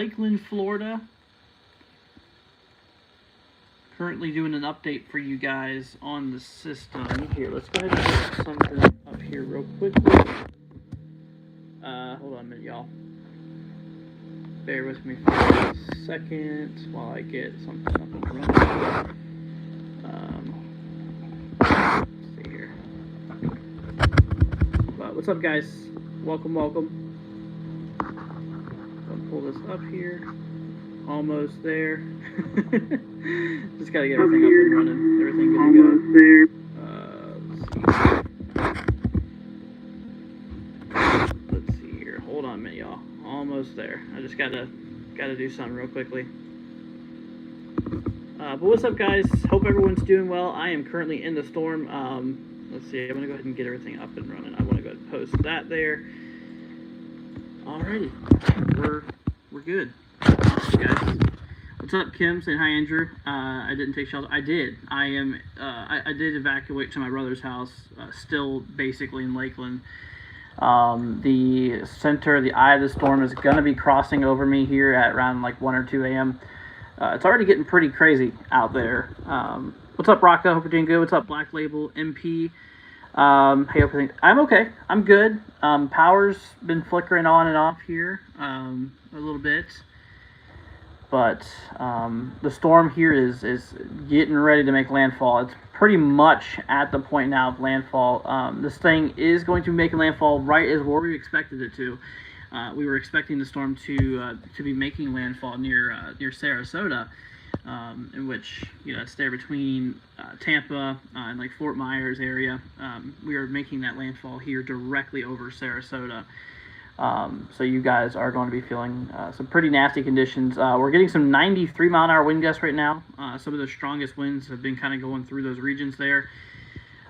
Lakeland, Florida. Currently doing an update for you guys on the system. Here, let's go ahead and put something up here real quickly. Hold on a minute, y'all. Bear with me for a second while I get something up and running. Let's see here. What's up, guys? Welcome. I'll pull this up here. Almost there. Just gotta get everything up and running. Everything good to go. Let's see here. Hold on a minute, y'all. Almost there. I just gotta do something real quickly. But what's up, guys? Hope everyone's doing well. I am currently in the storm. Let's see. I'm gonna go ahead and get everything up and running. I want to go ahead and post that there. Alrighty, we're good. Guys, what's up, Kim? Saying hi, Andrew. I didn't take shelter. I did. I did evacuate to my brother's house. Still basically in Lakeland. The center, the eye of the storm is gonna be crossing over me here at around like 1 or 2 a.m. It's already getting pretty crazy out there. What's up, Rocco? Hope you're doing good. What's up, Black Label MP? Hey, everything. I'm okay. I'm good. Power's been flickering on and off here a little bit. But the storm here is getting ready to make landfall. It's pretty much at the point now of landfall. This thing is going to be making landfall right as where we expected it to. We were expecting the storm to be making landfall near Sarasota, in which, it's there between Tampa and like Fort Myers area. We are making that landfall here directly over Sarasota. So you guys are going to be feeling some pretty nasty conditions. We're getting some 93-mile-an-hour wind gusts right now. Some of the strongest winds have been kind of going through those regions there.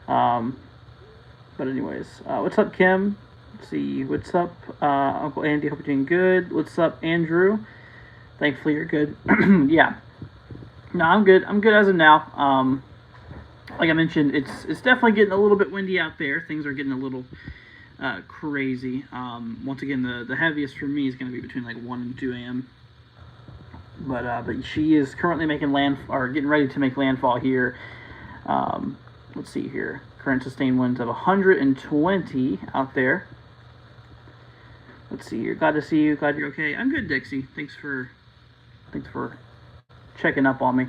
But anyways, what's up, Kim? Let's see. What's up, Uncle Andy? Hope you're doing good. What's up, Andrew? Thankfully, you're good. Yeah. No, I'm good. I'm good as of now. Like I mentioned, it's definitely getting a little bit windy out there. Things are getting a little crazy. Once again, the heaviest for me is going to be between like 1 and 2 a.m. But she is currently making getting ready to make landfall here. Let's see here. Current sustained winds of 120 out there. Let's see here. Glad to see you. Glad you're okay. I'm good, Dixie. Thanks for checking up on me.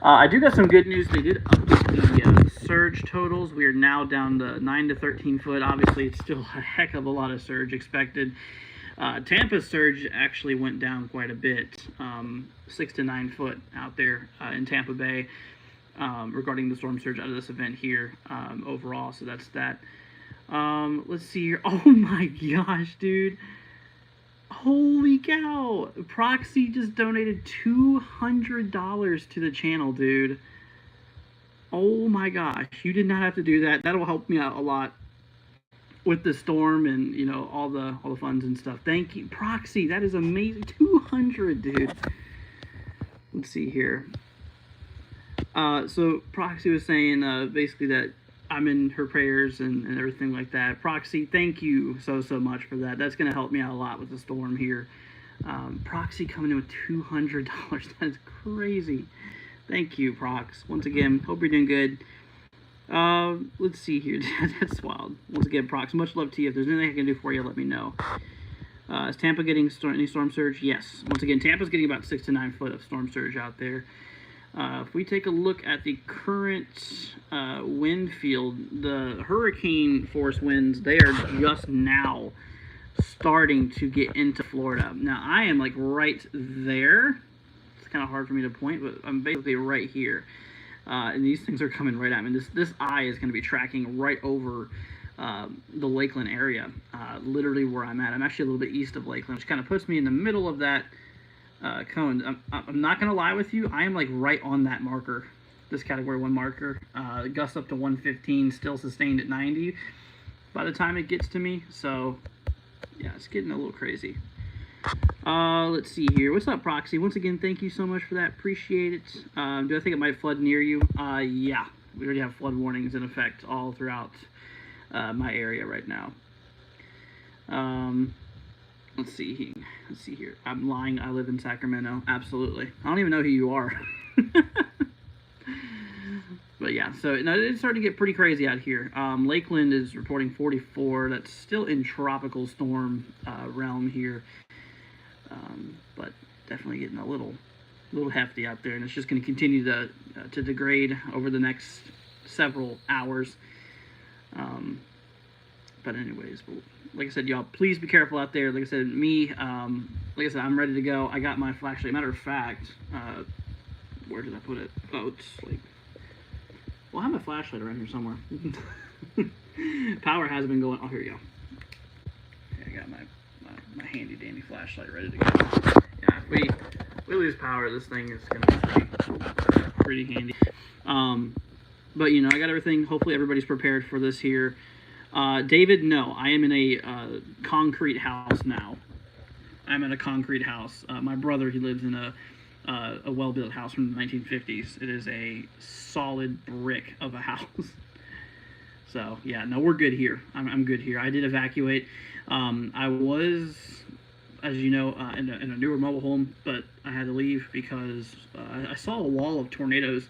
I do got some good news. They did update the surge totals. We are now down to 9 to 13 foot. Obviously, it's still a heck of a lot of surge expected. Tampa's surge actually went down quite a bit, 6 to 9 foot out there in Tampa Bay, regarding the storm surge out of this event here overall. So that's that. Let's see here. Oh my gosh, dude. Holy cow. Proxy just donated $200 to the channel, dude. Oh my gosh. You did not have to do that. That'll help me out a lot with the storm and, all the funds and stuff. Thank you. Proxy, that is amazing. 200, dude. Let's see here. So Proxy was saying basically that I'm in her prayers and everything like that. Proxy, thank you so much for that. That's going to help me out a lot with the storm here. Proxy coming in with $200. That is crazy. Thank you, Prox. Once again, hope you're doing good. Let's see here. That's wild. Once again, Prox, much love to you. If there's anything I can do for you, let me know. Is Tampa getting any storm surge? Yes. Once again, Tampa's getting about 6 to 9 foot of storm surge out there. If we take a look at the current wind field, the hurricane force winds, they are just now starting to get into Florida. Now, I am like right there. It's kind of hard for me to point, but I'm basically right here. And these things are coming right at me. This eye is going to be tracking right over the Lakeland area, literally where I'm at. I'm actually a little bit east of Lakeland, which kind of puts me in the middle of that cone. I'm not going to lie with you. I am like right on that marker, this category 1 marker. Gust up to 115, still sustained at 90 by the time it gets to me. So, yeah, it's getting a little crazy. Let's see here. What's up, Proxy? Once again, thank you so much for that. Appreciate it. Do I think it might flood near you? Yeah. We already have flood warnings in effect all throughout my area right now. Let's see. Let's see here. I'm lying. I live in Sacramento. Absolutely. I don't even know who you are. But yeah, so no, it's starting to get pretty crazy out here. Lakeland is reporting 44. That's still in tropical storm realm here, but definitely getting a little hefty out there, and it's just going to continue to degrade over the next several hours. But anyways, like I said, y'all, please be careful out there. Like I said, like I said, I'm ready to go. I got my flashlight. Matter of fact, where did I put it? Oh, it's like, well, I have my flashlight around here somewhere. Power has been going. Oh, here you go. Okay, I got my handy dandy flashlight ready to go. Yeah, if we lose power, this thing is gonna be pretty handy. But you know, I got everything. Hopefully, everybody's prepared for this here. David, no, I am in a concrete house now. I'm in a concrete house. My brother, he lives in a well-built house from the 1950s. It is a solid brick of a house. So yeah, no, we're good here. I'm good here. I did evacuate. I was, as you know, in a newer mobile home, but I had to leave because I saw a wall of tornadoes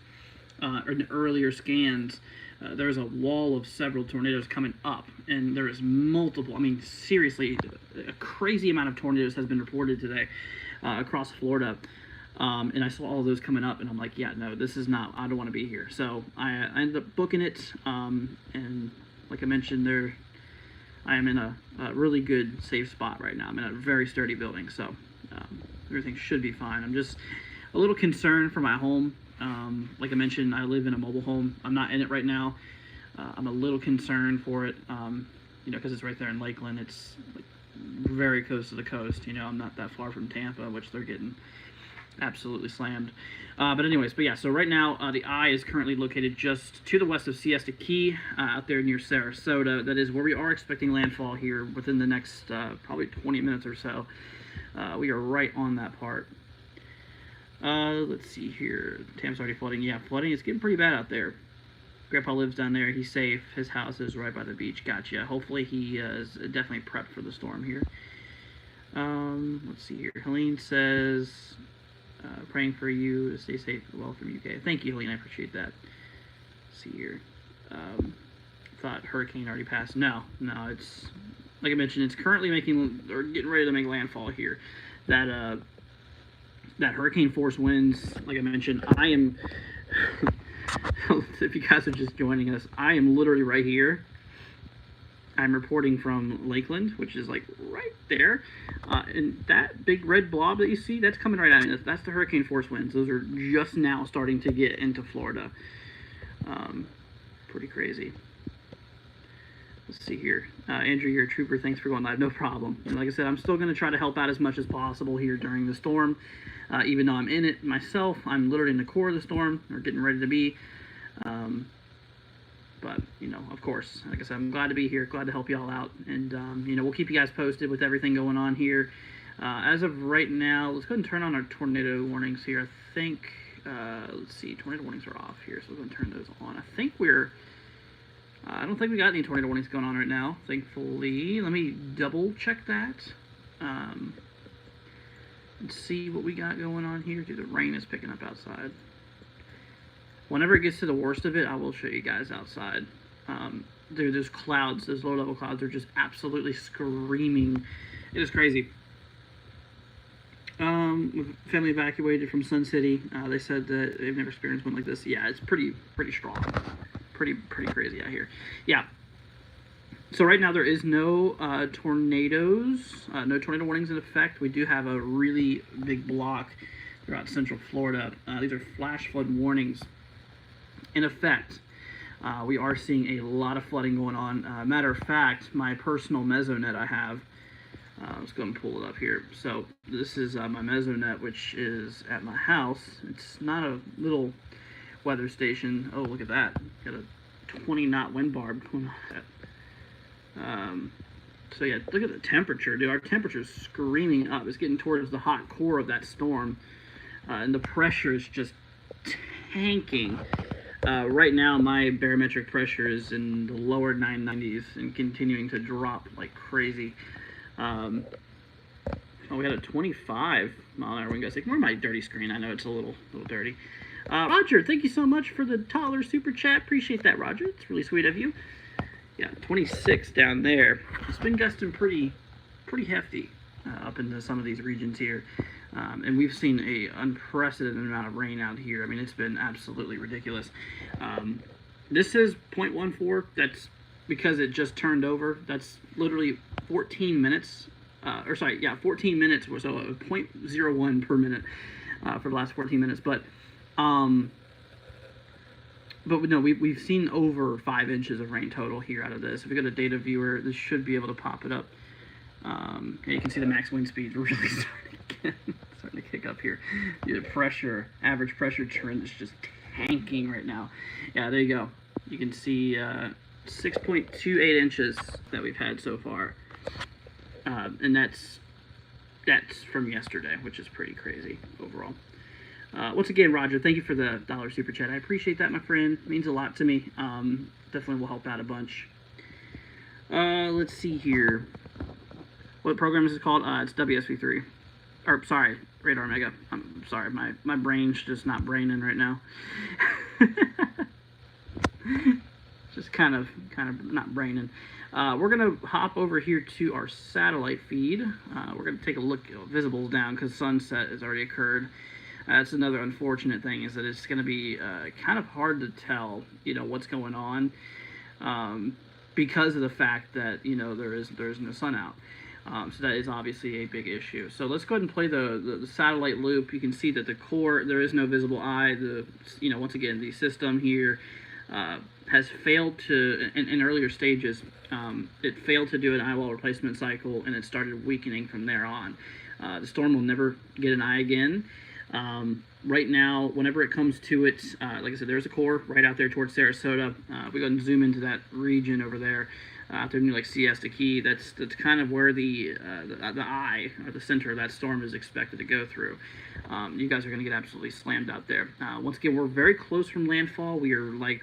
in earlier scans. There's a wall of several tornadoes coming up, and there is multiple. I mean, seriously, a crazy amount of tornadoes has been reported today across Florida. And I saw all of those coming up, and I'm like, yeah, no, this is not, I don't want to be here. So I ended up booking it, and like I mentioned, I am in a really good, safe spot right now. I'm in a very sturdy building, so everything should be fine. I'm just a little concerned for my home. Like I mentioned, I live in a mobile home. I'm not in it right now. I'm a little concerned for it, you know, because it's right there in Lakeland. It's like very close to the coast. You know, I'm not that far from Tampa, which they're getting absolutely slammed. But anyways, but yeah, so right now the eye is currently located just to the west of Siesta Key, out there near Sarasota. That is where we are expecting landfall here within the next probably 20 minutes or so. We are right on that part. Let's see here. Tam's already flooding. Yeah, flooding is getting pretty bad out there. Grandpa lives down there. He's safe. His house is right by the beach. Gotcha. Hopefully he is definitely prepped for the storm here. Let's see here. Helene says, praying for you to stay safe and well from UK. Thank you, Helene. I appreciate that. Let's see here. Thought hurricane already passed. No, it's, like I mentioned, it's currently making, or getting ready to make landfall here. That hurricane force winds, like I mentioned, I am, if you guys are just joining us, I am literally right here. I'm reporting from Lakeland, which is like right there. And that big red blob that you see, that's coming right at me. That's the hurricane force winds. Those are just now starting to get into Florida. Pretty crazy. Let's see here. Andrew, you're a trooper. Thanks for going live. No problem. And like I said, I'm still going to try to help out as much as possible here during the storm. Even though I'm in it myself, I'm literally in the core of the storm, or getting ready to be. But, you know, of course, like I said, I'm glad to be here, glad to help y'all out. And, you know, we'll keep you guys posted with everything going on here. As of right now, let's go ahead and turn on our tornado warnings here. I think, let's see, tornado warnings are off here, so we're going to turn those on. I think I don't think we got any tornado warnings going on right now, thankfully. Let me double check that. Let's see what we got going on here. Dude, the rain is picking up outside. Whenever it gets to the worst of it, I will show you guys outside. Dude, those clouds, those low-level clouds are just absolutely screaming. It is crazy. Family evacuated from Sun City. They said that they've never experienced one like this. Yeah, it's pretty strong. Pretty crazy out here. Yeah. So right now there is no tornadoes, no tornado warnings in effect. We do have a really big block throughout central Florida. These are flash flood warnings in effect. We are seeing a lot of flooding going on. Matter of fact, my personal mesonet I have, let's go and pull it up here. So this is my mesonet, which is at my house. It's not a little weather station. Oh, look at that. Got a 20-knot wind barb going on. So yeah, look at the temperature, dude. Our temperature is screaming up. It's getting towards the hot core of that storm. And the pressure is just tanking. Right now, my barometric pressure is in the lower 990s and continuing to drop like crazy. Oh, we had a 25 mile an hour wind gust. Ignore my dirty screen. I know it's a little dirty. Roger, thank you so much for the $1 super chat. Appreciate that, Roger. It's really sweet of you. Yeah, 26 down there. It's been gusting pretty hefty up into some of these regions here. And we've seen a unprecedented amount of rain out here. I mean, it's been absolutely ridiculous. This is 0.14. That's because it just turned over. That's literally 14 minutes. 14 minutes or so, 0.01 per minute for the last 14 minutes. But no, we've seen over 5 inches of rain total here out of this. If we go to data viewer, this should be able to pop it up. You can see the max wind speeds really starting to kick up here. The average pressure trend is just tanking right now. Yeah, there you go. You can see 6.28 inches that we've had so far. And that's from yesterday, which is pretty crazy overall. Once again, Roger, thank you for the $1 super chat. I appreciate that, my friend. It means a lot to me. Definitely will help out a bunch. Let's see here. What program is it called? It's WSV3. Or, sorry, Radar Mega. I'm sorry, my brain's just not braining right now. Just kind of not braining. We're going to hop over here to our satellite feed. We're going to take a look at visibles down because sunset has already occurred. That's another unfortunate thing, is that it's going to be kind of hard to tell, what's going on because of the fact that, there is no sun out. So that is obviously a big issue. So let's go ahead and play the satellite loop. You can see that the core, there is no visible eye. Once again, the system here has failed to, in earlier stages, it failed to do an eye wall replacement cycle, and it started weakening from there on. The storm will never get an eye again. Right now, whenever it comes to it, like I said, there's a core right out there towards Sarasota. We go and zoom into that region over there, out there near like Siesta Key. That's kind of where the eye, or the center of that storm, is expected to go through. You guys are going to get absolutely slammed out there. Once again, we're very close from landfall. We are like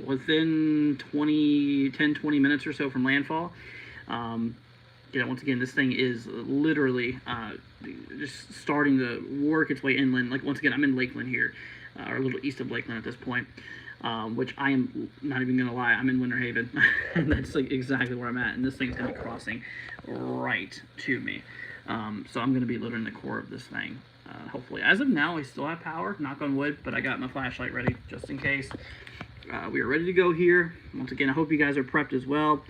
within 10, 20 minutes or so from landfall. Once again, this thing is literally just starting to work its way inland. Like, once again, I'm in Lakeland here, or a little east of Lakeland at this point, which I am not even going to lie, I'm in Winter Haven. That's like exactly where I'm at, and this thing's going to be crossing right to me. So I'm going to be literally in the core of this thing, hopefully. As of now, I still have power, knock on wood, but I got my flashlight ready just in case. We are ready to go here. Once again, I hope you guys are prepped as well.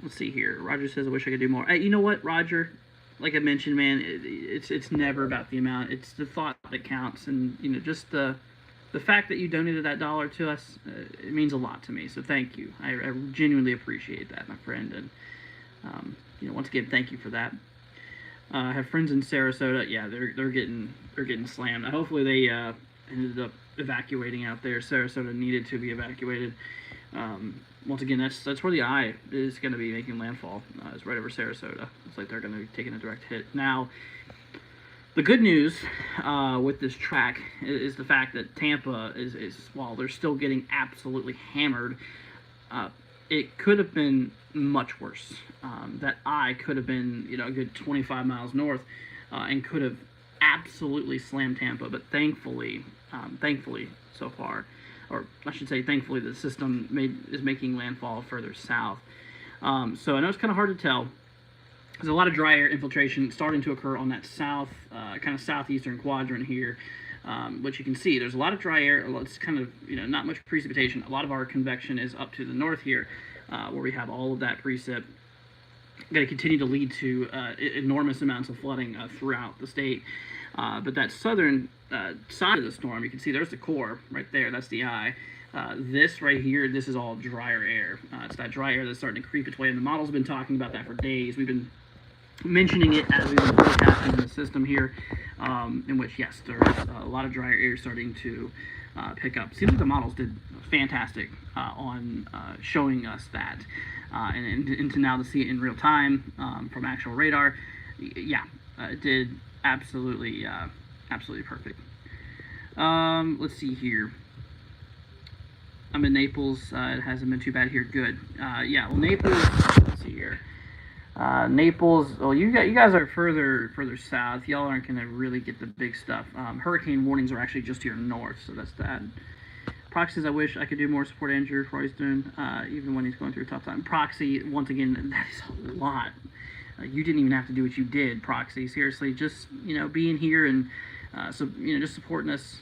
Let's see here. Roger says, I wish I could do more. Hey, you know what, Roger? Like I mentioned, man, it's never about the amount. It's the thought that counts. And, just the fact that you donated that $1 to us, it means a lot to me. So thank you. I genuinely appreciate that, my friend. And, once again, thank you for that. I have friends in Sarasota. Yeah, they're getting slammed. Hopefully they ended up evacuating out there. Sarasota needed to be evacuated. Once again, that's where the eye is going to be making landfall. It's right over Sarasota. It's like they're going to be taking a direct hit. Now, the good news with this track is the fact that Tampa is while they're still getting absolutely hammered, it could have been much worse. That eye could have been, a good 25 miles north and could have absolutely slammed Tampa. But thankfully so far, or I should say thankfully, the system is making landfall further south. So I know it's kind of hard to tell. There's a lot of dry air infiltration starting to occur on that kind of southeastern quadrant here, which you can see. There's a lot of dry air. It's kind of, not much precipitation. A lot of our convection is up to the north here, where we have all of that precip. Going to continue to lead to enormous amounts of flooding throughout the state. But that southern side of the storm, you can see there's the core right there. That's the eye. This right here, this is all drier air. It's that dry air that's starting to creep its way, and the model's been talking about that for days. We've been mentioning it as we've been forecasting the system here, in which, yes, there's a lot of drier air starting to pick up. Seems like the models did fantastic on showing us that, and to now to see it in real time from actual radar, yeah, it did absolutely perfect. Let's see here. I'm in Naples. It hasn't been too bad here. Good. Yeah, well, Naples, let's see here. Naples. Well, you guys are further south. Y'all aren't gonna really get the big stuff. Hurricane warnings are actually just to your north, so that's that. Proxies, I wish I could do more support Andrew for what he's doing, even when he's going through a tough time. Proxy, once again, that is a lot. You didn't even have to do what you did, Proxy. Seriously, just being here and just supporting us.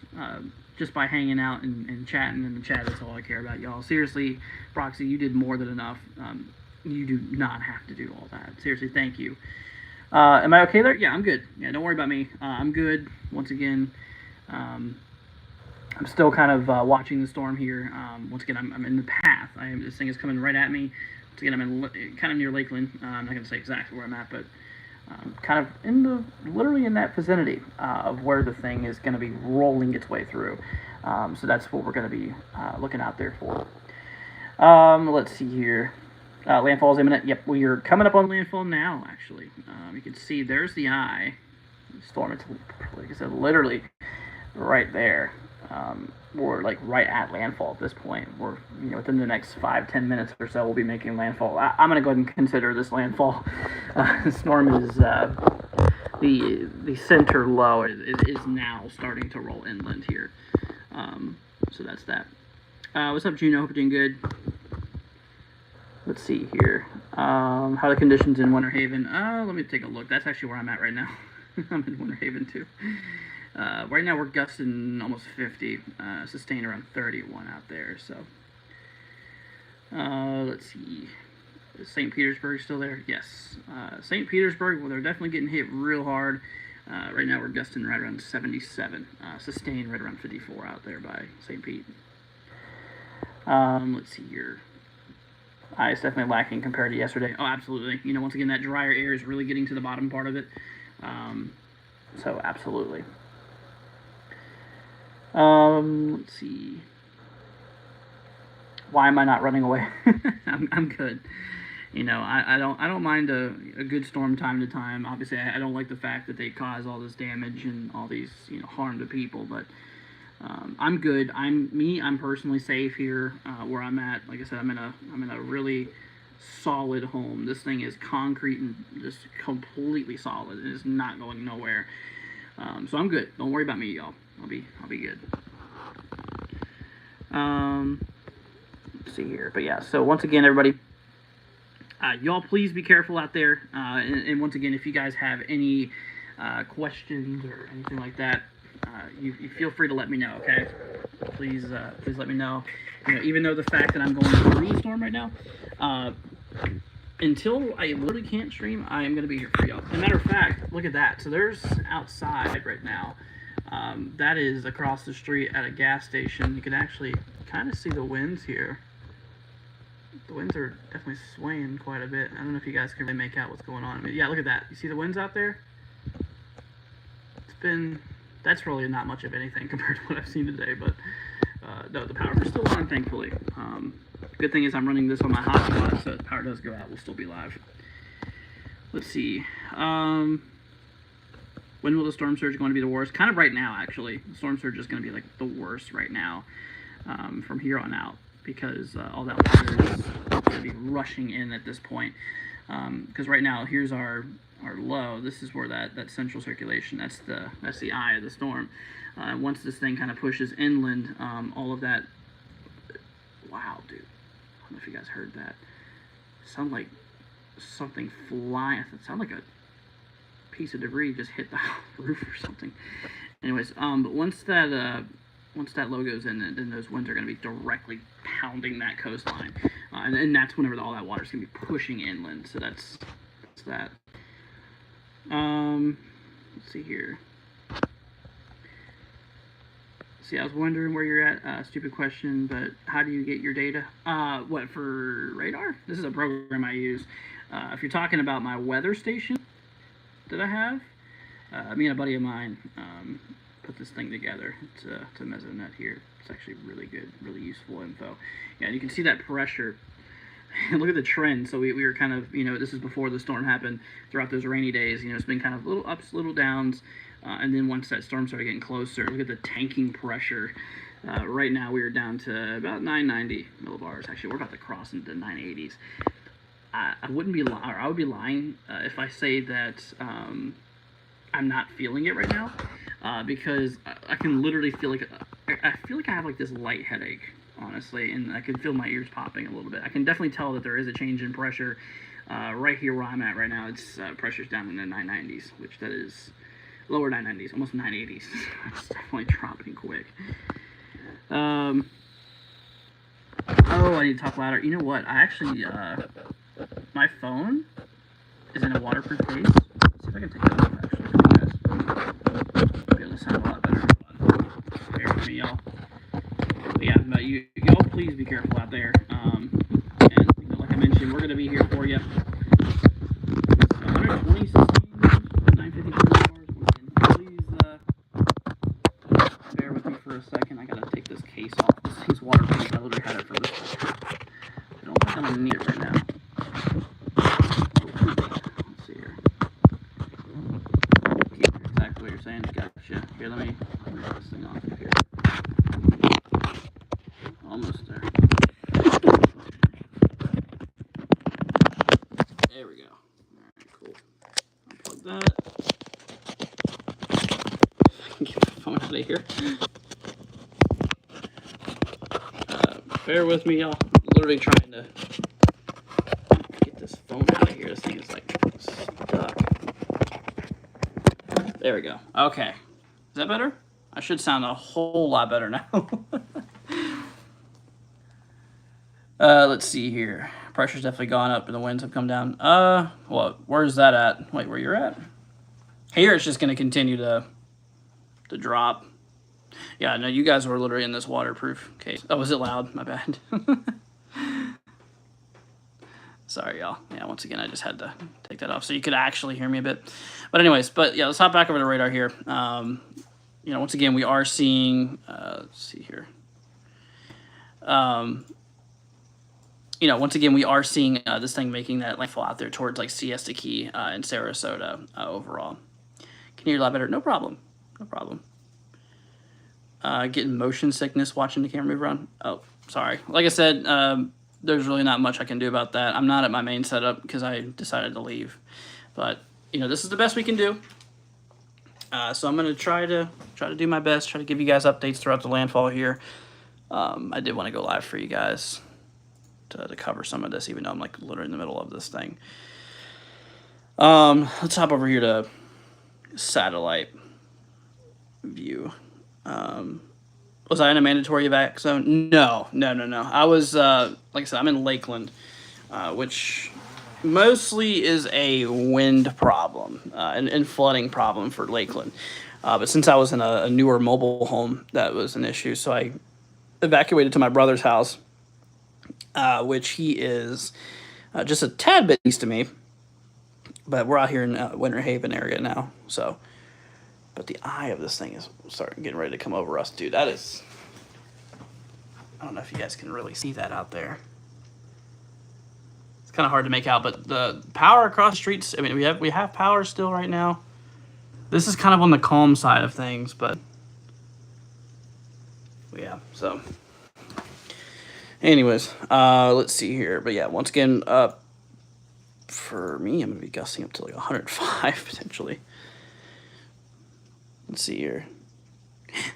Just by hanging out and chatting in the chat, that's all I care about, y'all. Seriously, Proxy, you did more than enough. You do not have to do all that. Seriously, thank you. Am I okay there? Yeah, I'm good. Yeah, don't worry about me. I'm good. Once again, I'm still kind of watching the storm here. Once again, I'm in the path. This thing is coming right at me. Once again, I'm kind of near Lakeland. I'm not going to say exactly where I'm at, but kind of literally in that vicinity of where the thing is going to be rolling its way through. So that's what we're going to be looking out there for. Let's see here. Landfall is imminent. Yep, we are coming up on landfall now, actually. You can see there's the eye. The storm, it's, like I said, literally right there. We're like right at landfall at this point. We're within the next 5-10 minutes or so we'll be making landfall. I'm gonna go ahead and consider this landfall. The storm is the center low is now starting to roll inland here. So that's that. What's up, Juno? Hope you're doing good. Let's see here. How are the conditions in Winter Haven? Let me take a look. That's actually where I'm at right now. I'm in Winter Haven too. Right now we're gusting almost 50, sustained around 31 out there. So let's see. Is St. Petersburg still there? Yes. St. Petersburg, well, they're definitely getting hit real hard. Right now we're gusting right around 77, sustained right around 54 out there by St. Pete. Let's see here. It's definitely lacking compared to yesterday. Oh, absolutely. Once again, that drier air is really getting to the bottom part of it. So absolutely. Let's see. Why am I not running away? I'm good. I don't mind a good storm time to time. Obviously, I don't like the fact that they cause all this damage and all these harm to people, but I'm good. I'm personally safe here where I'm at. Like I said, I'm in a really solid home. This thing is concrete and just completely solid. It is not going nowhere. So I'm good. Don't worry about me, y'all. I'll be good. Let's see here. But yeah, so once again, everybody, y'all please be careful out there. And once again, if you guys have any questions or anything like that, you feel free to let me know, okay? Please let me know. Even though the fact that I'm going through the storm right now, until I literally can't stream, I am going to be here for y'all. As a matter of fact, look at that. So there's outside right now. That is across the street at a gas station. You can actually kind of see the winds here. The winds are definitely swaying quite a bit. I don't know if you guys can really make out what's going on. Yeah, look at that. You see the winds out there? That's really not much of anything compared to what I've seen today, but no, the power is still on, thankfully. Good thing is I'm running this on my hotspot, so if the power does go out, we'll still be live. Let's see. When will the storm surge going to be the worst? Kind of right now, actually. The storm surge is going to be like the worst right now from here on out, because all that water is going to be rushing in at this point. Because right now, here's our low. This is where that central circulation, that's the eye of the storm. Once this thing kind of pushes inland, all of that, wow, dude, I don't know if you guys heard that. It sounded like something flying. It sounded like a piece of debris just hit the roof or something. Anyways, but once that low goes in, then those winds are going to be directly pounding that coastline, and that's whenever all that water is going to be pushing inland. So that's that. Let's see here. See, I was wondering where you're at. Stupid question, but how do you get your data? What, for radar? This is a program I use. If you're talking about my weather station that I have, me and a buddy of mine put this thing together. It's a Mesonet here. It's actually really good, really useful info. Yeah, and you can see that pressure. Look at the trend. So we were kind of, this is before the storm happened. Throughout those rainy days, it's been kind of little ups, little downs. And then once that storm started getting closer, look at the tanking pressure. Right now we are down to about 990 millibars. Actually, we're about to cross into the 980s. I wouldn't be or I would be lying if I say that I'm not feeling it right now, because I can literally feel like I feel like I have like this light headache, honestly, and I can feel my ears popping a little bit. I can definitely tell that there is a change in pressure. Right here where I'm at right now, it's pressure's down in the 990s, which that is lower 990s, almost 980s. It's definitely dropping quick. Oh, I need to talk louder. You know what? I actually, my phone is in a waterproof case. Let's see if I can take that off, actually, for you guys. Be able to sound a lot better. Bear with me, y'all. But yeah, but y'all please be careful out there. And you know, like I mentioned, we're going to be here for you. 120 950 bars. Please bear with me for a second. I got to take this case off. This thing's waterproof. I literally had it for this. I don't think I'm going to need it right now. Let's see here. Exactly what you're saying. Gotcha. Here, let me get this thing off here. Almost there. There we go. Alright, cool. Unplug that. Get the phone out of here. Bear with me, y'all. I'm literally trying to get this phone out of here. This thing is like stuck. There we go. Okay. Is that better? I should sound a whole lot better now. Let's see here. Pressure's definitely gone up and the winds have come down. Well, where's that at? Wait, where you're at? Here it's just going to continue to drop. Yeah, no, you guys were literally in this waterproof case. Oh, was it loud? My bad. Sorry, y'all. Yeah, once again, I just had to take that off so you could actually hear me a bit. But anyways, yeah, let's hop back over to radar here. You know, once again, we are seeing, let's see here. You know, once again, we are seeing this thing making that landfall out there towards like Siesta Key and Sarasota overall. Can you hear a lot better? No problem. No problem. Getting motion sickness watching the camera move around. Oh, sorry. Like I said, there's really not much I can do about that. I'm not at my main setup because I decided to leave. But, you know, this is the best we can do. So I'm going to try to do my best, try to give you guys updates throughout the landfall here. I did want to go live for you guys to cover some of this, even though I'm like literally in the middle of this thing. Let's hop over here to satellite view. Was I in a mandatory evac zone? No. I was, like I said, I'm in Lakeland, which mostly is a wind problem and flooding problem for Lakeland. But since I was in a newer mobile home, that was an issue. So I evacuated to my brother's house, which he is just a tad bit east of me. But we're out here in Winter Haven area now, so. But the eye of this thing is getting ready to come over us, dude. That is, I don't know if you guys can really see that out there. It's kind of hard to make out, but the power across the streets, I mean, we have power still right now. This is kind of on the calm side of things, but yeah, so. Anyways, let's see here. But yeah, once again, for me, I'm going to be gusting up to like 105 potentially. Let's see here.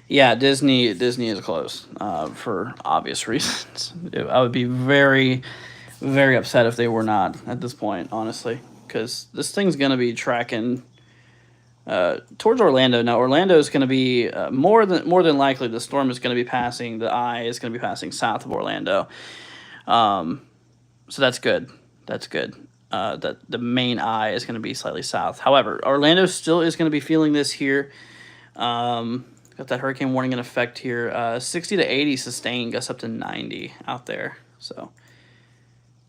Yeah, Disney is closed for obvious reasons. I would be very, very upset if they were not at this point, honestly, because this thing's going to be tracking towards Orlando. Now, Orlando is going to be more than likely the storm is going to be passing. The eye is going to be passing south of Orlando. So that's good. That's good. That the main eye is going to be slightly south. However, Orlando still is going to be feeling this here. Got that hurricane warning in effect here. 60 to 80 sustained, gusts up to 90 out there. So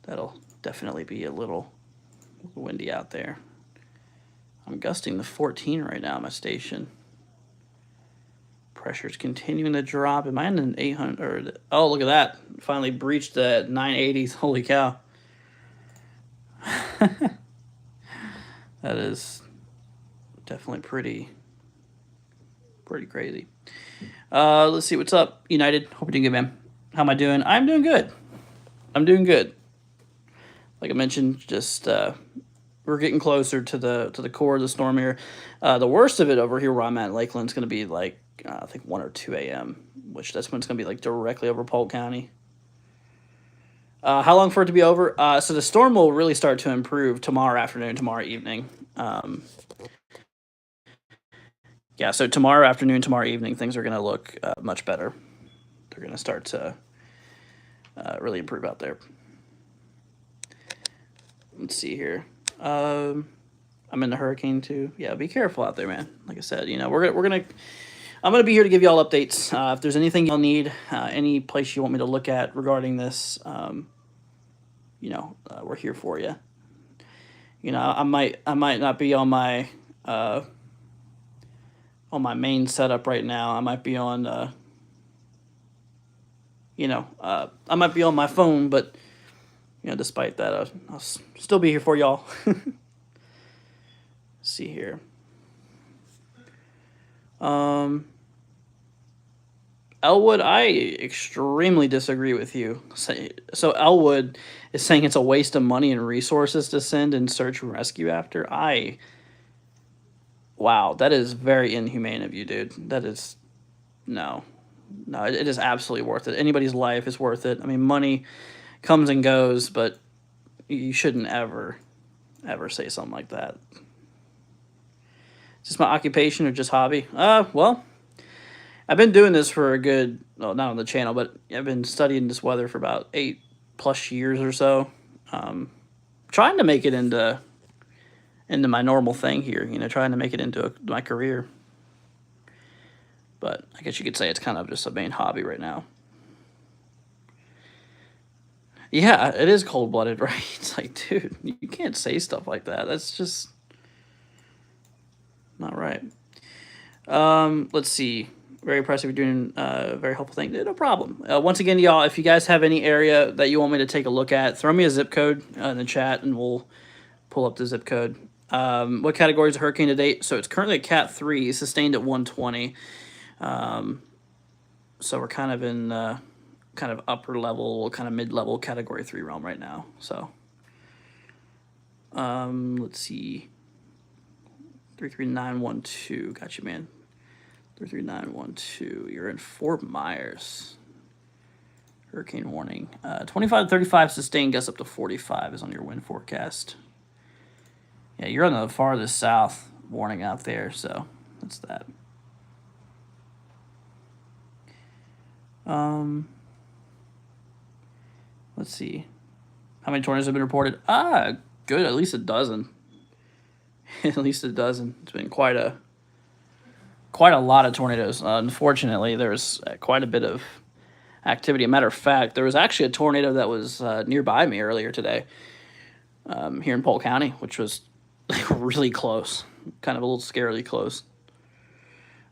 that'll definitely be a little windy out there. I'm gusting to 14 right now at my station. Pressure's continuing to drop. Am I in an 800? Oh, look at that. Finally breached the 980s. Holy cow. That is definitely pretty crazy. Let's see what's up, United. Hope you're doing good, man. How am I doing? I'm doing good. like I mentioned, just we're getting closer to the core of the storm here. The worst of it over here where I'm at, Lakeland, is going to be like I think 1 or 2 a.m., which that's when it's going to be like directly over Polk County. How long for it to be over? So the storm will really start to improve tomorrow afternoon, tomorrow evening. Yeah, so tomorrow afternoon, tomorrow evening, things are going to look much better. They're going to start to really improve out there. Let's see here. I'm in the hurricane too. Yeah, be careful out there, man. Like I said, we're gonna. I'm gonna be here to give you all updates. If there's anything you'll need, any place you want me to look at regarding this, we're here for you. I might not be on my main setup right now. I might be on, I might be on my phone, but despite that, I'll still be here for y'all. See here. Elwood, I extremely disagree with you. So Elwood is saying it's a waste of money and resources to send and search and rescue after. Wow, that is very inhumane of you, dude. That is, no, it is absolutely worth it. Anybody's life is worth it. I mean, money comes and goes, but you shouldn't ever say something like that. Is this my occupation or just hobby? Well, I've been doing this for a good, well, not on the channel, but I've been studying this weather for about 8+ years or so. Trying to make it into my normal thing here, trying to make it into my career. But I guess you could say it's kind of just a main hobby right now. Yeah, it is cold-blooded, right? It's like, dude, you can't say stuff like that. That's just not right. Let's see. Very impressive. You're doing a very helpful thing. No problem. Once again, y'all, if you guys have any area that you want me to take a look at, throw me a zip code in the chat, and we'll pull up the zip code. What category is a hurricane to date? So it's currently a Cat 3, sustained at 120. So we're kind of in kind of upper level, kind of mid-level Category 3 realm right now. So let's see. 33912. Got you, man. 33912. You're in Fort Myers. Hurricane warning. 25 to 35 sustained, gusts up to 45 is on your wind forecast. Yeah, you're on the farthest south warning out there, so that's that. Let's see. How many tornadoes have been reported? Good, at least a dozen. At least a dozen. It's been quite a lot of tornadoes. Unfortunately, there's quite a bit of activity. A matter of fact, there was actually a tornado that was nearby me earlier today here in Polk County, which was really close, kind of a little scarily close.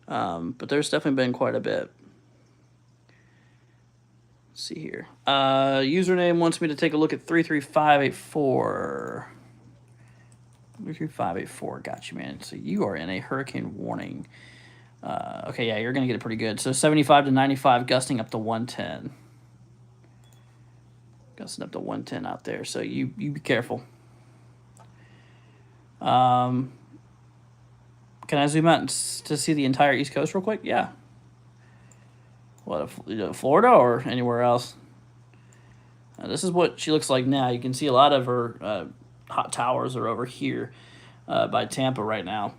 But there's definitely been quite a bit. Let's see here. Username wants me to take a look at 33584. 33584, got you, man. So you are in a hurricane warning. Okay, yeah, you're going to get it pretty good. So 75 to 95, gusting up to 110. Gusting up to 110 out there, so you be careful. Can I zoom out to see the entire East Coast real quick? Yeah. What, Florida or anywhere else? This is what she looks like now. You can see a lot of her hot towers are over here by Tampa right now.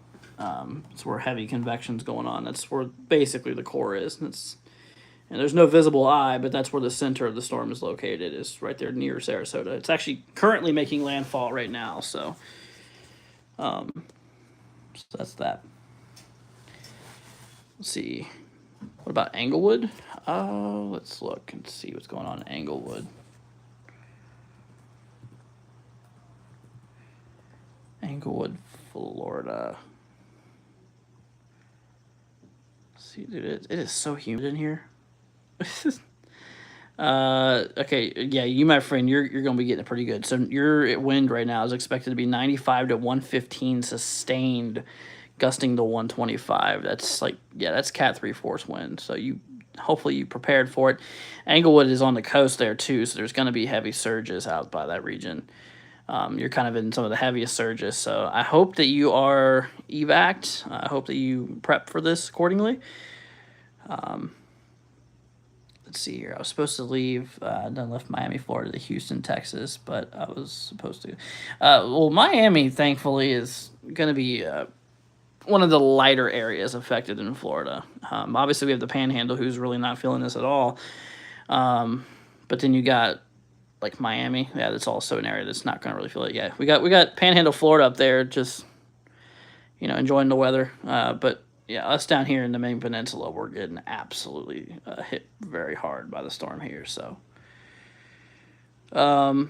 It's where heavy convection's going on. That's where basically the core is. And there's no visible eye, but that's where the center of the storm is located, is right there near Sarasota. It's actually currently making landfall right now, so that's that. Let's see. What about Englewood? Let's look and see what's going on in Englewood. Englewood, Florida. See, dude, it is so humid in here. Okay, yeah, you, my friend, you're gonna be getting it pretty good. So your wind right now is expected to be 95 to 115 sustained, gusting to 125. That's like, yeah, that's Cat 3 force wind. So hopefully you prepared for it. Englewood is on the coast there too, so there's gonna be heavy surges out by that region. you're kind of in some of the heaviest surges. So I hope that you are evac'd. I hope that you prep for this accordingly. Let's see here. I was supposed to leave. Then left Miami, Florida to Houston, Texas, but I was supposed to. Well, Miami, thankfully, is going to be one of the lighter areas affected in Florida. Obviously, we have the Panhandle, who's really not feeling this at all. But then you got like Miami. Yeah, that's also an area that's not going to really feel it. Yeah, we got Panhandle, Florida up there, just enjoying the weather. But yeah, us down here in the main peninsula, we're getting absolutely hit very hard by the storm here. So, let's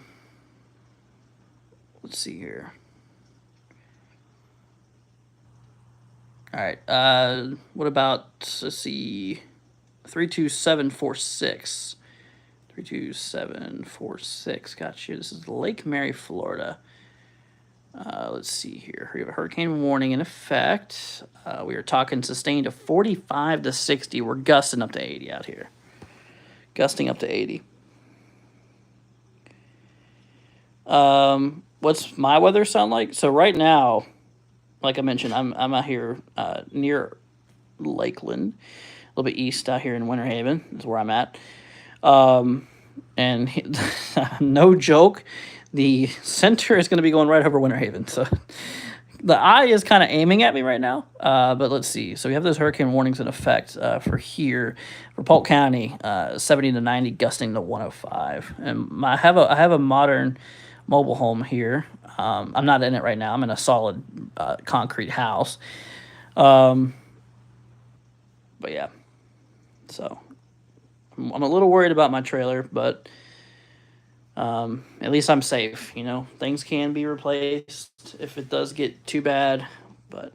see here. All right. What about, let's see, 32746. 32746. Got you. This is Lake Mary, Florida. Let's see here. We have a hurricane warning in effect. We are talking sustained to 45 to 60. We're gusting up to 80 out here. Gusting up to 80. What's my weather sound like? So right now, like I mentioned, I'm out here near Lakeland, a little bit east out here in Winter Haven is where I'm at. And no joke, the center is going to be going right over Winter Haven. So the eye is kind of aiming at me right now. But let's see. So we have those hurricane warnings in effect for here, for Polk County, 70 to 90, gusting to 105. And I have a modern mobile home here. I'm not in it right now. I'm in a solid concrete house. But yeah, so I'm a little worried about my trailer, but at least I'm safe. Things can be replaced if it does get too bad, but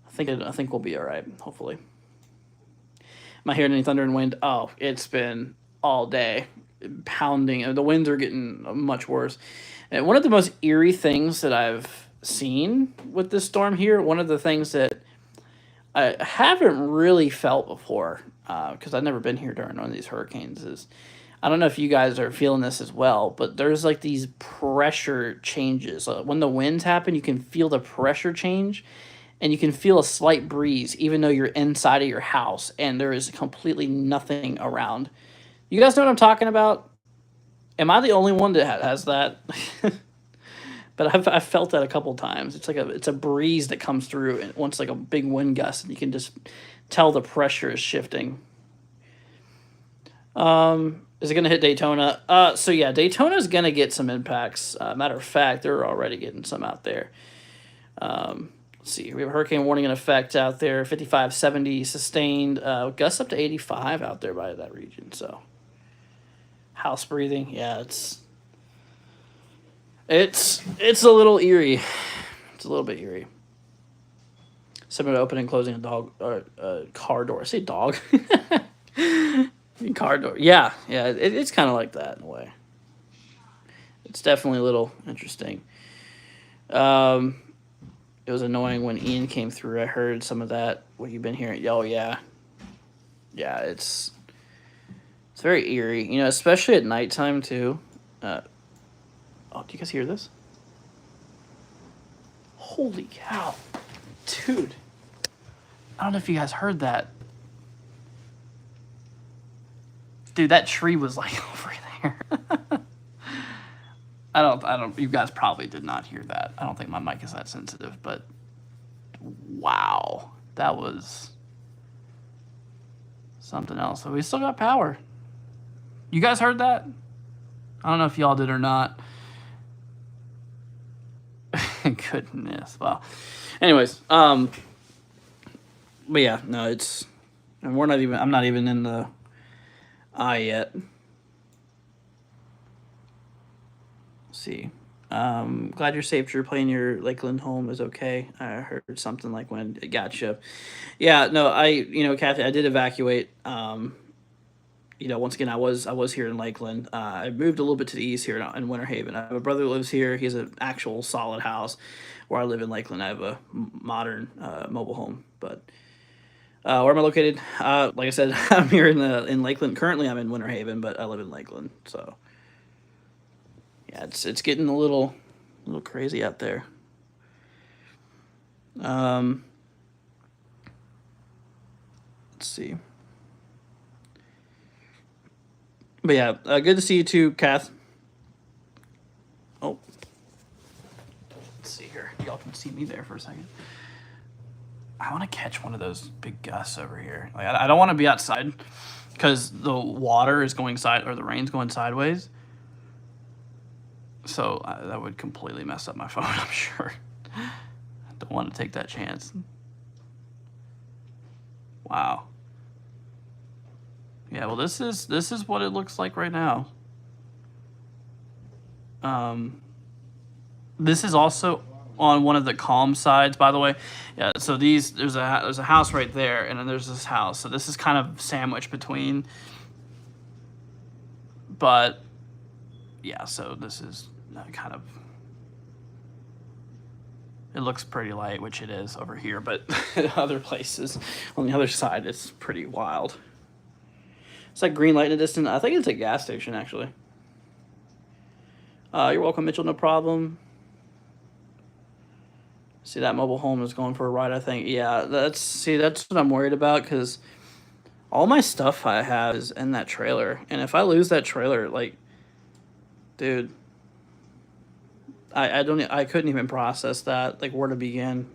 I think we'll be all right. Hopefully. Am I hearing any thunder and wind? Oh, it's been all day pounding. The winds are getting much worse. And one of the most eerie things that I've seen with this storm here, one of the things that I haven't really felt before, because I've never been here during one of these hurricanes, is I don't know if you guys are feeling this as well, but there's like these pressure changes. When the winds happen, you can feel the pressure change, and you can feel a slight breeze, even though you're inside of your house and there is completely nothing around. You guys know what I'm talking about? Am I the only one that has that? But I've felt that a couple times. It's a breeze that comes through, and once like a big wind gust, and you can just tell the pressure is shifting. Is it going to hit Daytona? So yeah, Daytona's going to get some impacts. Matter of fact, they're already getting some out there. Let's see. We have a hurricane warning in effect out there. 55, 70 sustained. Gusts up to 85 out there by that region. So house breathing. Yeah, it's a little eerie. It's a little bit eerie. Someone opening and closing a car door. I say dog. Car door. Yeah. It's kind of like that in a way. It's definitely a little interesting. It was annoying when Ian came through. I heard some of that. What you've been hearing? Oh yeah. It's very eerie. Especially at nighttime too. Oh, do you guys hear this? Holy cow. Dude. I don't know if you guys heard that. Dude, that tree was like over there. I don't, you guys probably did not hear that. I don't think my mic is that sensitive, but wow. That was something else. So we still got power. You guys heard that? I don't know if y'all did or not. Goodness. Well, anyways, but yeah, no, and I'm not even in the eye yet. Let's see. Glad you're safe. You're playing your Lakeland home is okay. I heard something like when it got you. Yeah, no, Kathy, I did evacuate. Once again, I was here in Lakeland. I moved a little bit to the east here in Winter Haven. I have a brother who lives here. He has an actual solid house. Where I live in Lakeland, I have a modern mobile home. But where am I located? Like I said, I'm here in Lakeland. Currently, I'm in Winter Haven, but I live in Lakeland. So Yeah, it's getting a little crazy out there. Let's see. But yeah, good to see you too, Kath. Oh, let's see here. Y'all can see me there for a second. I want to catch one of those big gusts over here. Like I don't want to be outside because the water is going side or the rain's going sideways. So that would completely mess up my phone, I'm sure. I don't want to take that chance. Wow. Yeah, well, this is what it looks like right now. This is also on one of the calm sides, by the way. Yeah, so there's a house right there, and then there's this house. So this is kind of sandwiched between. But yeah, so this is kind of. It looks pretty light, which it is over here, but other places on the other side, it's pretty wild. It's like green light in the distance. I think it's a gas station, actually. You're welcome, Mitchell. No problem. See, that mobile home is going for a ride, I think. Yeah, that's what I'm worried about, because all my stuff I have is in that trailer. And if I lose that trailer, like, dude, I couldn't even process that, like, where to begin.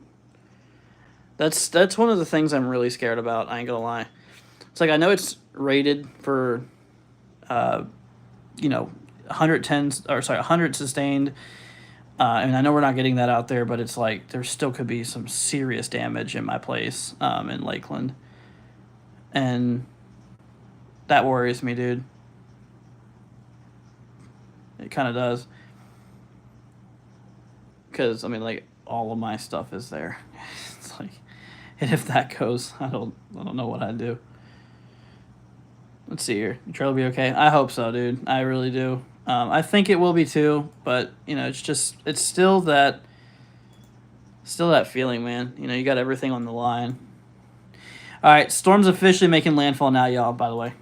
That's one of the things I'm really scared about, I ain't gonna lie. It's like, I know it's rated for, 100 sustained. And I know we're not getting that out there, but it's like there still could be some serious damage in my place in Lakeland. And that worries me, dude. It kind of does. Because, I mean, like, all of my stuff is there. It's like, and if that goes, I don't know what I'd do. Let's see here. Your trailer will be okay? I hope so, dude. I really do. I think it will be too, but, it's still that feeling, man. You got everything on the line. All right, storm's officially making landfall now, y'all, by the way.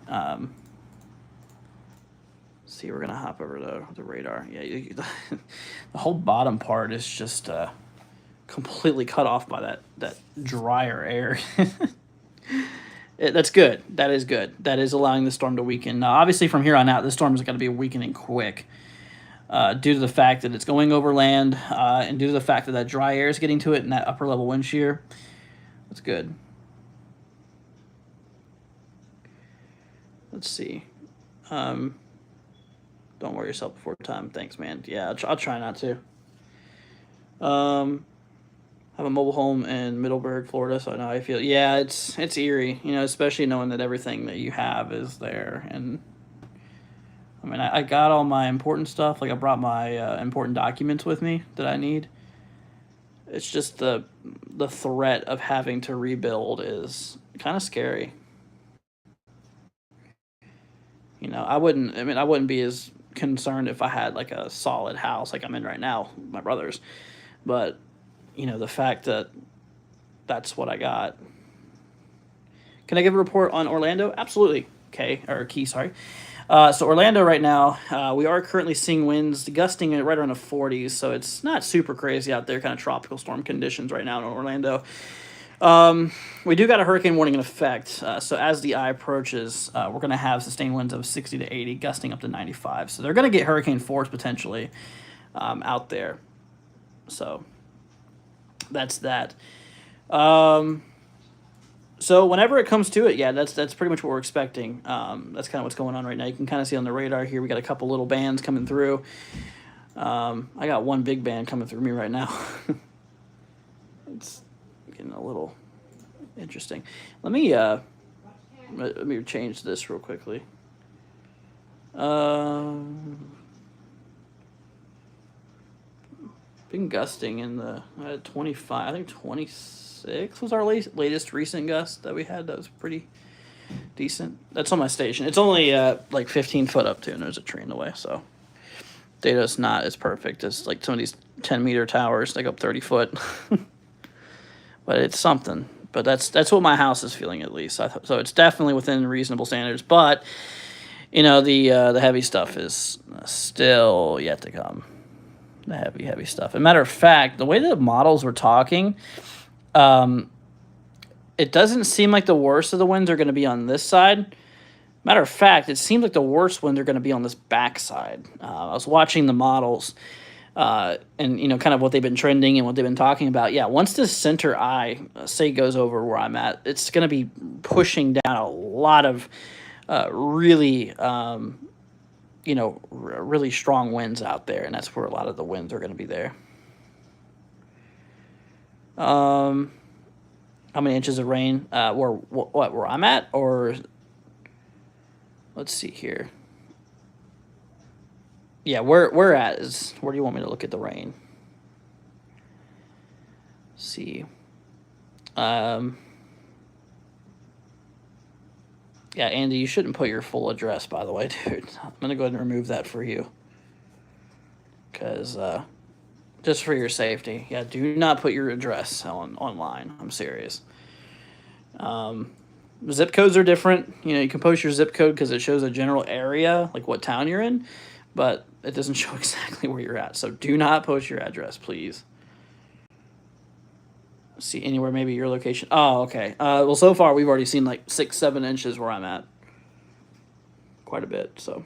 See, we're going to hop over the radar. Yeah, the whole bottom part is just completely cut off by that drier air. That's good. That is good. That is allowing the storm to weaken. Now, obviously, from here on out, the storm is going to be weakening quick due to the fact that it's going over land and due to the fact that dry air is getting to it in that upper level wind shear. That's good. Let's see. Don't worry yourself before time. Thanks, man. Yeah, I'll try not to. Have a mobile home in Middleburg, Florida, so I know how I feel. Yeah, it's eerie, especially knowing that everything that you have is there. And I mean, I got all my important stuff. Like, I brought my important documents with me that I need. It's just the threat of having to rebuild is kind of scary. I wouldn't be as concerned if I had like a solid house like I'm in right now, my brother's, but the fact that that's what I got. Can I give a report on Orlando? Absolutely. Key, sorry. So Orlando right now, we are currently seeing winds gusting at right around the 40s, so it's not super crazy out there, kind of tropical storm conditions right now in Orlando. We do got a hurricane warning in effect, so as the eye approaches, we're going to have sustained winds of 60 to 80, gusting up to 95. So they're going to get hurricane force potentially out there. So that's that. So whenever it comes to it, yeah, that's pretty much what we're expecting. That's kind of what's going on right now. You can kind of see on the radar here, we got a couple little bands coming through. I got one big band coming through me right now. It's getting a little interesting. Let me change this real quickly. Been gusting in the 25, I think 26 was our latest recent gust that we had. That was pretty decent. That's on my station. It's only like 15 foot up too, and there's a tree in the way, so data's not as perfect as like some of these 10-meter towers that go up 30 foot. But it's something. But that's what my house is feeling, at least. So it's definitely within reasonable standards. But The heavy stuff is still yet to come. The heavy stuff. As a matter of fact, the way the models were talking, it doesn't seem like the worst of the winds are going to be on this side. Matter of fact, it seems like the worst winds are going to be on this back side. I was watching the models, and kind of what they've been trending and what they've been talking about. Yeah, once this center eye, say, goes over where I'm at, it's going to be pushing down a lot of really, really strong winds out there, and that's where a lot of the winds are going to be there. How many inches of rain? Where I'm at, or let's see here. Yeah, where we're at is, where do you want me to look at the rain? Let's see. Yeah, Andy, you shouldn't put your full address, by the way, dude. I'm going to go ahead and remove that for you. Because, just for your safety. Yeah, do not put your address online. I'm serious. Zip codes are different. You can post your zip code because it shows a general area, like what town you're in, but it doesn't show exactly where you're at. So do not post your address, please. See anywhere, maybe your location. Oh, okay. Well, so far we've already seen like 6-7 inches where I'm at. Quite a bit, so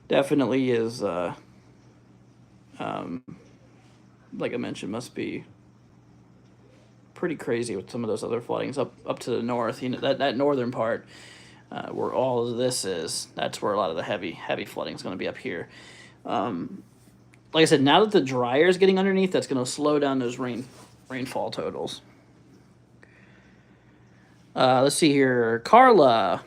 definitely is. Like I mentioned, must be pretty crazy with some of those other floodings up to the north. That northern part where all of this is. That's where a lot of the heavy flooding is going to be up here. Like I said, now that the dryer is getting underneath, that's going to slow down those rainfall totals. Let's see here. Carla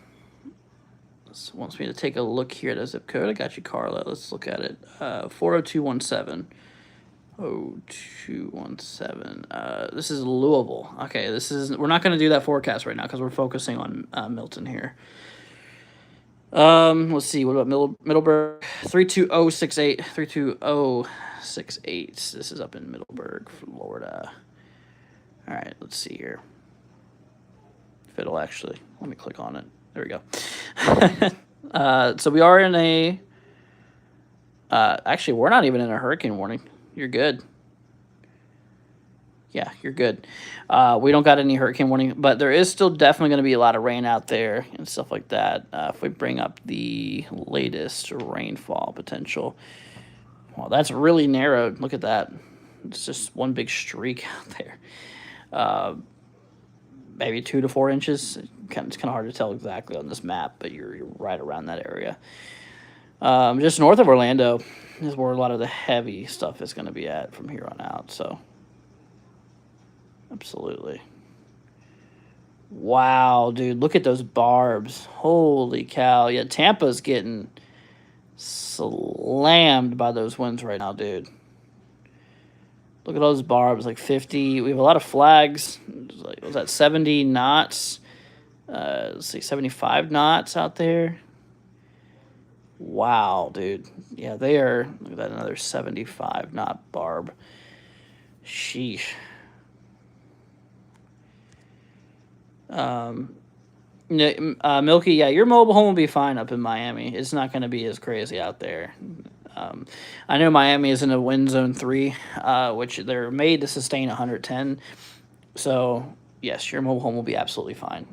wants me to take a look here at a zip code. I got you, Carla. Let's look at it. 40217. 0217. This is Louisville. Okay, we're not going to do that forecast right now because we're focusing on Milton here. Let's see. What about Middleburg? 32068. 32068. This is up in Middleburg, Florida. All right, let's see here. If it'll actually, let me click on it. There we go. So we are in a. Actually, we're not even in a hurricane warning. You're good. Yeah, you're good. We don't got any hurricane warning, but there is still definitely going to be a lot of rain out there and stuff like that. If we bring up the latest rainfall potential. Well, that's really narrowed. Look at that. It's just one big streak out there. Maybe 2 to 4 inches. It's kind of hard to tell exactly on this map, but you're right around that area. Just north of Orlando is where a lot of the heavy stuff is going to be at from here on out. So, absolutely. Wow, dude, look at those barbs. Holy cow. Yeah, Tampa's getting slammed by those winds right now, dude. Look at those barbs, like 50. We have a lot of flags. What was that, 70 knots? Let's see, 75 knots out there. Wow, dude. Yeah, they are. Look at that, another 75 knot barb. Sheesh. Milky, yeah, your mobile home will be fine up in Miami. It's not going to be as crazy out there. I know Miami is in a wind zone 3, which they're made to sustain 110. So, yes, your mobile home will be absolutely fine.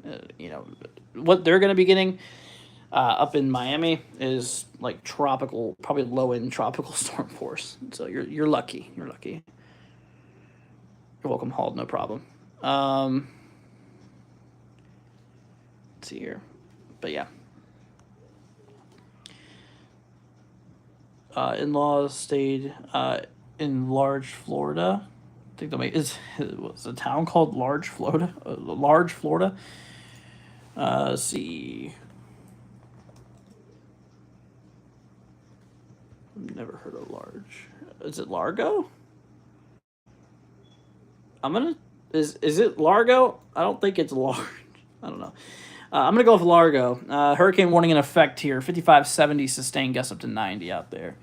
What they're going to be getting up in Miami is like tropical, probably low-end tropical storm force. So you're lucky. You're lucky. You're welcome, Hald, no problem. Let's see here. But yeah. In-laws stayed in Large, Florida. I think it's a town called Large, Florida. Large, Florida. Let's see. I've never heard of Large. Is it Largo? Is it Largo? I don't think it's large. I don't know. I'm going to go with Largo. Hurricane warning in effect here. 55, 70 sustained gusts up to 90 out there.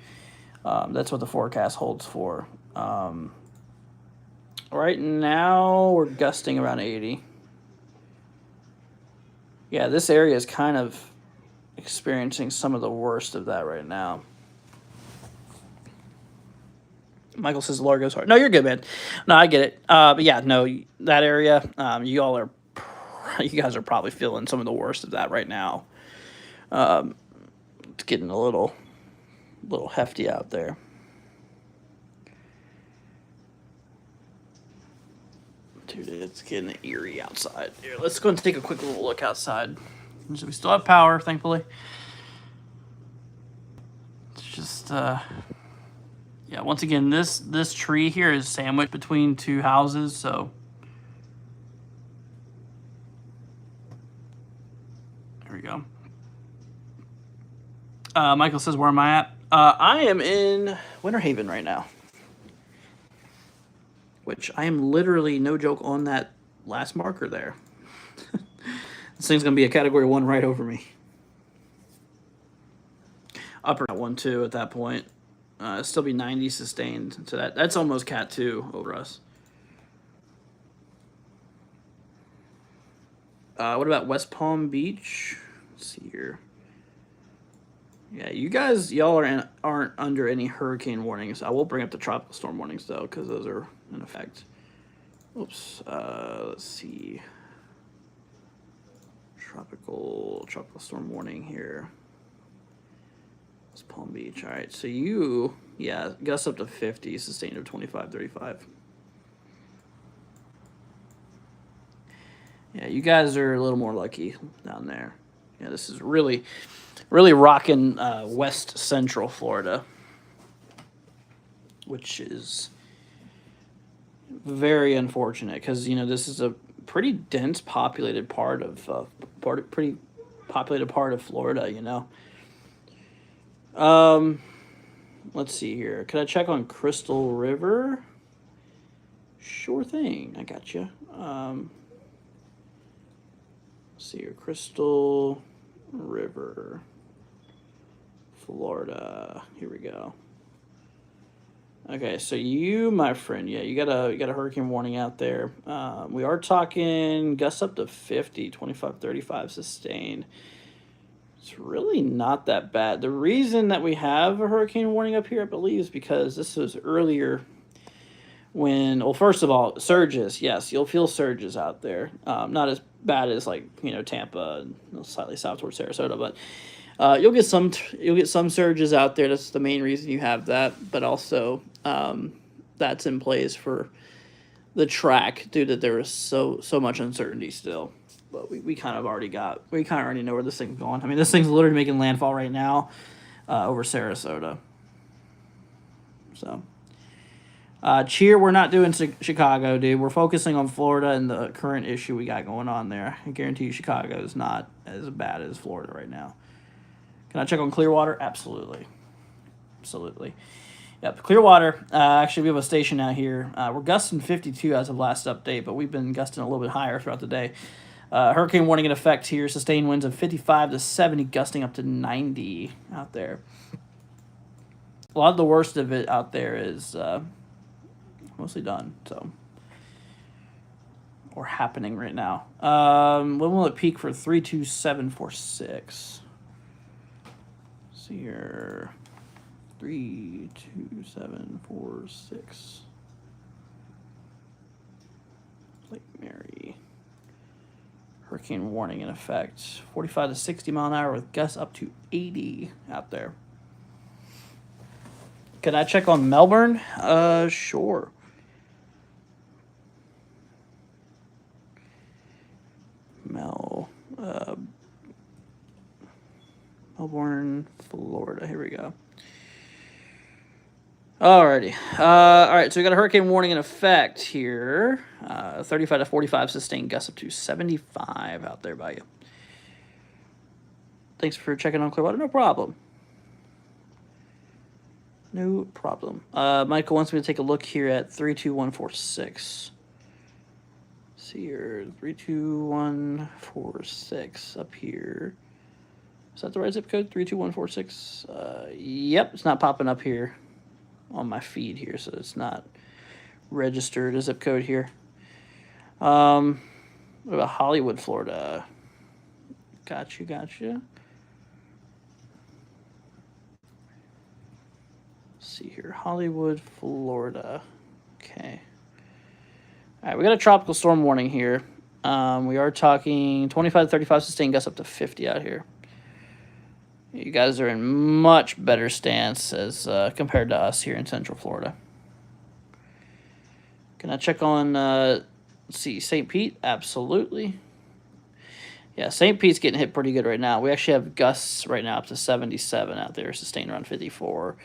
That's what the forecast holds for. Right now, we're gusting around 80. Yeah, this area is kind of experiencing some of the worst of that right now. Michael says Largo's hard. No, you're good, man. No, I get it. But yeah, no, that area, you guys are probably feeling some of the worst of that right now. It's getting a little hefty out there. Dude, it's getting eerie outside. Here, let's go and take a quick little look outside. So we still have power, thankfully. It's just, yeah, once again, this tree here is sandwiched between two houses, so there we go. Michael says, where am I at? I am in Winter Haven right now, which I am literally, no joke, on that last marker there. This thing's going to be a Category 1 right over me. Upper Cat 1, 2 at that point. Still be 90 sustained. So that's almost Cat 2 over us. What about West Palm Beach? Let's see here. Yeah, y'all aren't under any hurricane warnings. I will bring up the tropical storm warnings, though, because those are in effect. Oops. Let's see. Tropical storm warning here. West Palm Beach. All right, so gusts up to 50, sustained of 25, 35. Yeah, you guys are a little more lucky down there. Yeah, this is really rocking west central Florida, which is very unfortunate because, this is a pretty dense populated part of Florida, Let's see here. Could I check on Crystal River? Sure thing. I got you. Let's see here. Crystal River, Florida. Here we go. Okay, so you, my friend, yeah, you got a hurricane warning out there. We are talking gusts up to 50, 25, 35 sustained. It's really not that bad. The reason that we have a hurricane warning up here, I believe, is because this was earlier when, well, first of all, surges. Yes, you'll feel surges out there. Not as bad as Tampa and slightly south towards Sarasota, but you'll get some surges out there. That's the main reason you have that. But also, that's in place for the track due to there is so much uncertainty still. But we kind of already know where this thing's going. I mean, this thing's literally making landfall right now over Sarasota. So, cheer, we're not doing Chicago, dude. We're focusing on Florida and the current issue we got going on there. I guarantee you Chicago is not as bad as Florida right now. Can I check on Clearwater? Absolutely. Yep, Clearwater. Actually, we have a station out here. We're gusting 52 as of last update, but we've been gusting a little bit higher throughout the day. Hurricane warning in effect here. Sustained winds of 55 to 70, gusting up to 90 out there. A lot of the worst of it out there is mostly done, or happening right now. When will it peak for 32746? See here. 32746. Lake Mary. Hurricane warning in effect. 45 to 60 mile an hour with gusts up to 80 out there. Can I check on Melbourne? Sure. Melbourne, Florida. Here we go. Alrighty. All right, so we got a hurricane warning in effect here. 35 to 45 sustained gusts up to 75 out there by you. Thanks for checking on Clearwater. No problem. Michael wants me to take a look here at 32146. See here, 32146 up here. Is that the right zip code? 32146. Yep, it's not popping up here on my feed here, so it's not registered a zip code here. What about Hollywood, Florida? Got you. Let's see here. Hollywood, Florida. Okay. All right, we got a tropical storm warning here. We are talking 25 to 35 sustained gusts up to 50 out here. You guys are in much better stance as compared to us here in Central Florida. Can I check on, let's see, St. Pete? Absolutely. Yeah, St. Pete's getting hit pretty good right now. We actually have gusts right now up to 77 out there, sustained around 54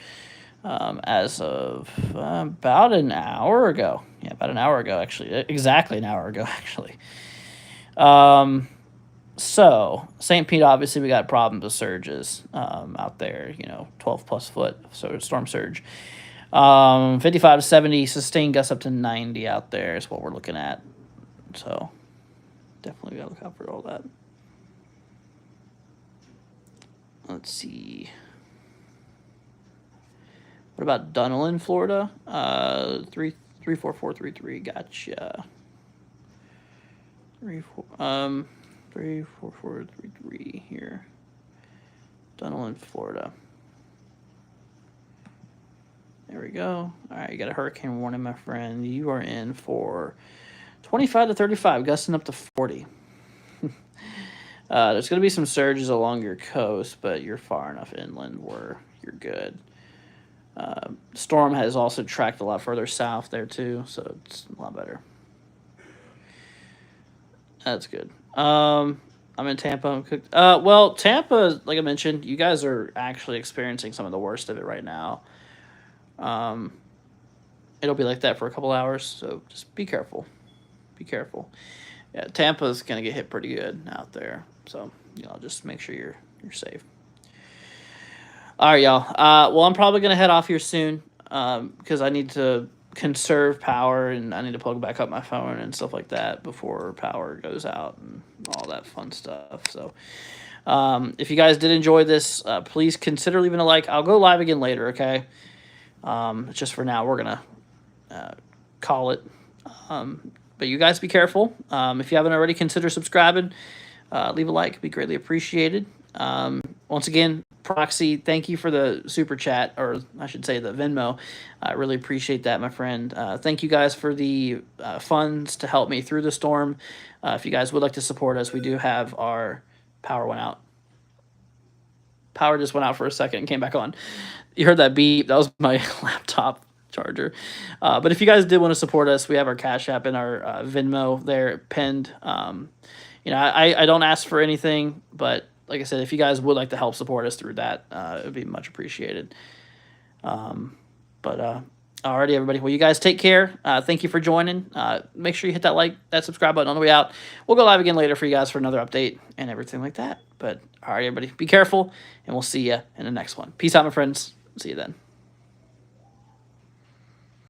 as of about an hour ago. Yeah, about an hour ago, actually. Exactly an hour ago, actually. So, St. Pete, obviously, we got problems with surges out there, 12-plus foot storm surge. 55 to 70, sustained gusts up to 90 out there is what we're looking at. So, definitely got to look out for all that. Let's see. What about Dunellen, Florida? 34433. Gotcha. 34433 here. Dunellen, Florida. There we go. All right, you got a hurricane warning, my friend. You are in for 25 to 35, gusting up to 40. There's going to be some surges along your coast, but you're far enough inland where you're good. Storm has also tracked a lot further south there, too, so it's a lot better. That's good. I'm in Tampa. I'm cooked. Well, Tampa, like I mentioned, you guys are actually experiencing some of the worst of it right now. It'll be like that for a couple hours, so just be careful. Be careful. Yeah, Tampa's gonna get hit pretty good out there, so just make sure you're safe. All right, y'all. Well, I'm probably gonna head off here soon because I need to conserve power and I need to plug back up my phone and stuff like that before power goes out and all that fun stuff. So, if you guys did enjoy this, please consider leaving a like. I'll go live again later, okay? Just for now, we're gonna call it. But you guys be careful. If you haven't already, consider subscribing. Leave a like. It'd be greatly appreciated. Once again, Proxy, thank you for the super chat, or I should say the Venmo. I really appreciate that, my friend. Thank you guys for the funds to help me through the storm. If you guys would like to support us, we do have our power went out. Power just went out for a second and came back on. You heard that beep. That was my laptop charger. But if you guys did want to support us, we have our Cash App and our Venmo there pinned. I don't ask for anything, but like I said, if you guys would like to help support us through that, it would be much appreciated. Alrighty, everybody. Well, you guys take care. Thank you for joining. Make sure you hit that like, that subscribe button on the way out. We'll go live again later for you guys for another update and everything like that. But all right, everybody, be careful, and we'll see you in the next one. Peace out, my friends. See you then.